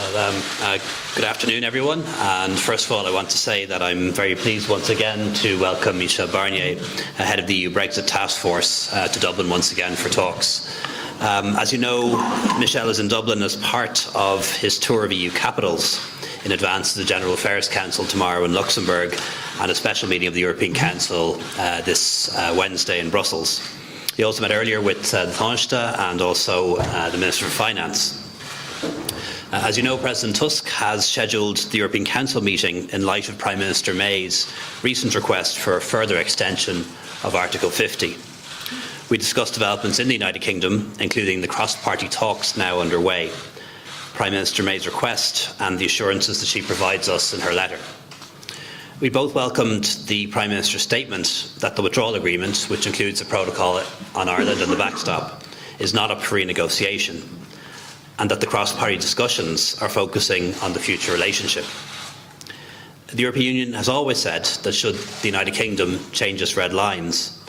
Good afternoon, everyone. And first of all, I want to say that I'm very pleased once again to welcome Michel Barnier, head of the EU Brexit Task Force, to Dublin once again for talks. As you know, Michel is in Dublin as part of his tour of EU capitals in advance of the General Affairs Council tomorrow in Luxembourg and a special meeting of the European Council this Wednesday in Brussels. He also met earlier with the Taoiseach and also the Minister for Finance. As you know, President Tusk has scheduled the European Council meeting in light of Prime Minister May's recent request for a further extension of Article 50. We discussed developments in the United Kingdom, including the cross-party talks now underway, Prime Minister May's request and the assurances that she provides us in her letter. We both welcomed the Prime Minister's statement that the withdrawal agreement, which includes a protocol on Ireland and the backstop, is not up for renegotiation, and that the cross-party discussions are focusing on the future relationship. The European Union has always said that should the United Kingdom change its red lines,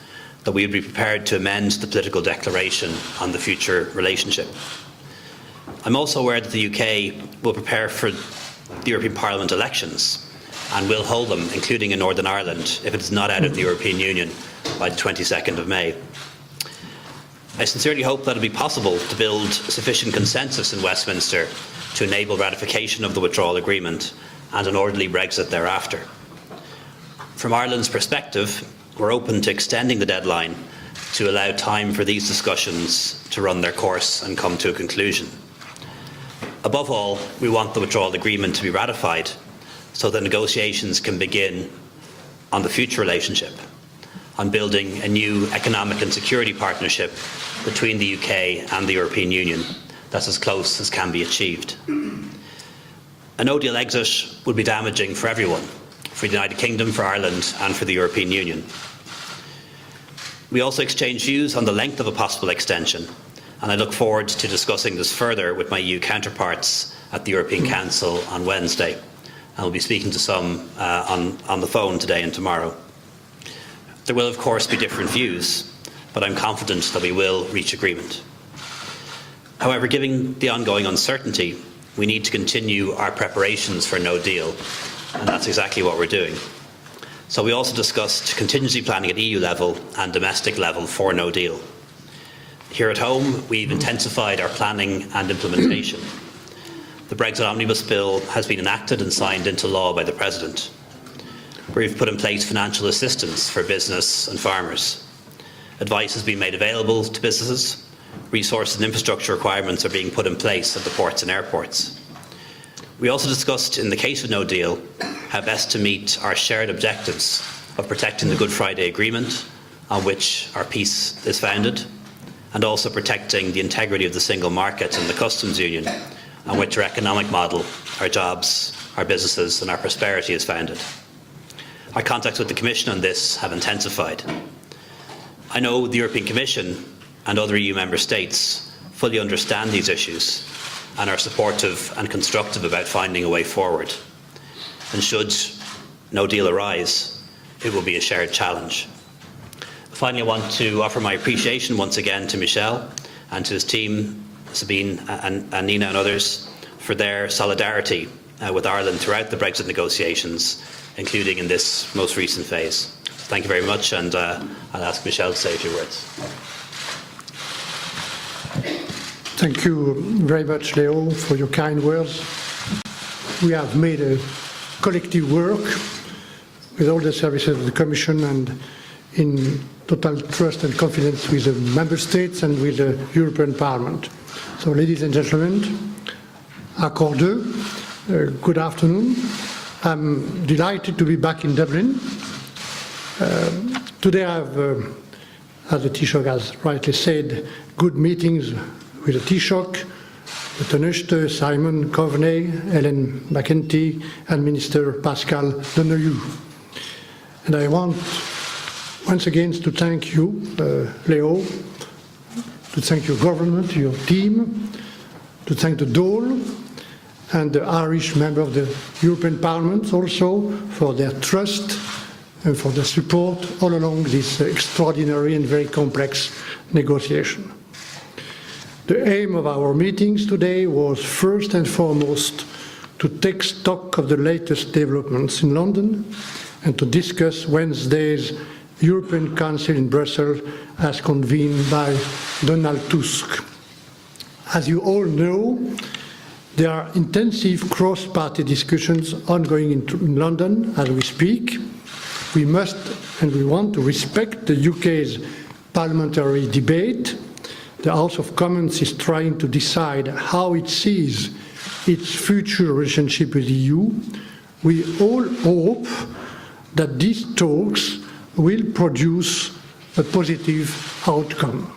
that we would be prepared to amend the political declaration on the future relationship. I'm also aware that the UK will prepare for the European Parliament elections and will hold them, including in Northern Ireland, if it is not out of the European Union by the 22nd of May. I sincerely hope that it will be possible to build sufficient consensus in Westminster to enable ratification of the withdrawal agreement and an orderly Brexit thereafter. From Ireland's perspective, we're open to extending the deadline to allow time for these discussions to run their course and come to a conclusion. Above all, we want the withdrawal agreement to be ratified so that negotiations can begin on the future relationship, on building a new economic and security partnership between the UK and the European Union that's as close as can be achieved. A no-deal exit would be damaging for everyone, for the United Kingdom, for Ireland and for the European Union. We also exchanged views on the length of a possible extension, and I look forward to discussing this further with my EU counterparts at the European Council on Wednesday. I will be speaking to some on the phone today and tomorrow. There will, of course, be different views, but I'm confident that we will reach agreement. However, given the ongoing uncertainty, we need to continue our preparations for no deal, and that's exactly what we're doing. So we also discussed contingency planning at EU level and domestic level for no deal. Here at home, we've intensified our planning and implementation. The Brexit Omnibus Bill has been enacted and signed into law by the President. We've put in place financial assistance for business and farmers. Advice has been made available to businesses. Resource and infrastructure requirements are being put in place at the ports and airports. We also discussed, in the case of no deal, how best to meet our shared objectives of protecting the Good Friday Agreement, on which our peace is founded, and also protecting the integrity of the single market and the customs union, on which our economic model, our jobs, our businesses and our prosperity is founded. Our contacts with the Commission on this have intensified. I know the European Commission and other EU member states fully understand these issues and are supportive and constructive about finding a way forward. And should no deal arise, it will be a shared challenge. Finally, I want to offer my appreciation once again to Michel and to his team, Sabine and Nina and others, for their solidarity with Ireland throughout the Brexit negotiations, including in this most recent phase. Thank you very much, and I'll ask Michel to say a few words. Thank you very much, Leo, for your kind words. We have made a collective work with all the services of the Commission and in total trust and confidence with the Member States and with the European Parliament. So, ladies and gentlemen, accordeux, good afternoon. I'm delighted to be back in Dublin. Today I've, as the Taoiseach has rightly said, good meetings with the Taoiseach, the Taoiseach, Simon Coveney, Ellen McEntee and Minister Pascal Donoghue. And I want once again to thank you, Leo, to thank your government, your team, to thank the Dáil and the Irish member of the European Parliament also for their trust and for their support all along this extraordinary and very complex negotiation. The aim of our meetings today was first and foremost to take stock of the latest developments in London and to discuss Wednesday's European Council in Brussels as convened by Donald Tusk. As you all know, there are intensive cross-party discussions ongoing in London as we speak. We must and we want to respect the UK's parliamentary debate. The House of Commons is trying to decide how it sees its future relationship with the EU. We all hope that these talks will produce a positive outcome.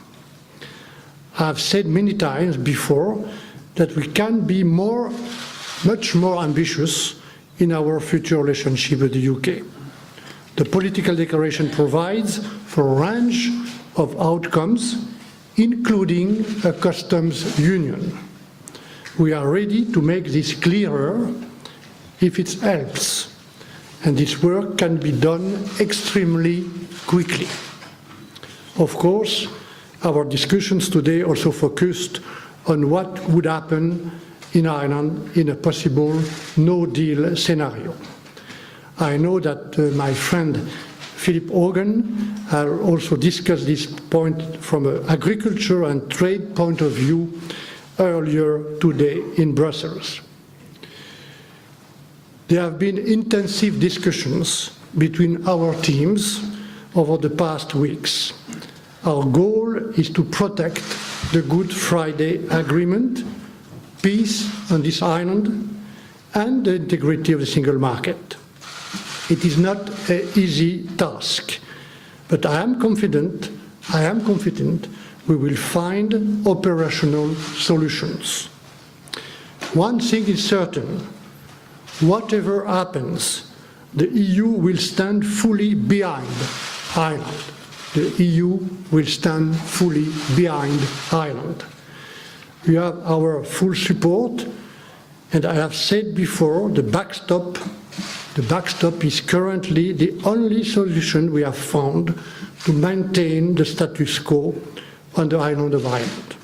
I have said many times before that we can be much more ambitious in our future relationship with the UK. The political declaration provides for a range of outcomes, including a customs union. We are ready to make this clearer if it helps, and this work can be done extremely quickly. Of course, our discussions today also focused on what would happen in Ireland in a possible no-deal scenario. I know that my friend Philip Hogan has also discussed this point from an agriculture and trade point of view earlier today in Brussels. There have been intensive discussions between our teams over the past weeks. Our goal is to protect the Good Friday Agreement, peace on this island, and the integrity of the single market. It is not an easy task, but I am confident we will find operational solutions. One thing is certain, whatever happens, the EU will stand fully behind Ireland. The EU will stand fully behind Ireland. We have our full support, and I have said before, the backstop is currently the only solution we have found to maintain the status quo on the island of Ireland.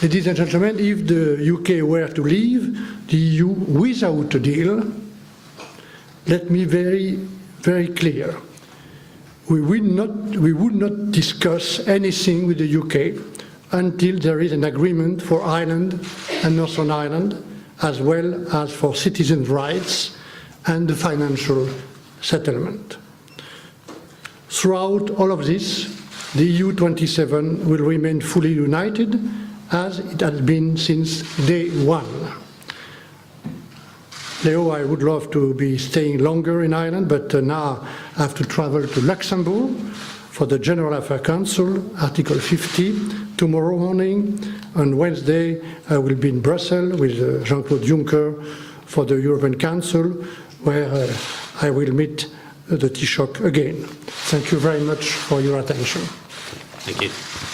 Ladies and gentlemen, if the UK were to leave the EU without a deal, let me be very clear. We would not discuss anything with the UK until there is an agreement for Ireland and Northern Ireland, as well as for citizens' rights and the financial settlement. Throughout all of this, the EU 27 will remain fully united, as it has been since day one. Leo, I would love to be staying longer in Ireland, but now I have to travel to Luxembourg for the General Affairs Council, Article 50, tomorrow morning. On Wednesday, I will be in Brussels with Jean-Claude Juncker for the European Council, where I will meet the Taoiseach again. Thank you very much for your attention. Thank you.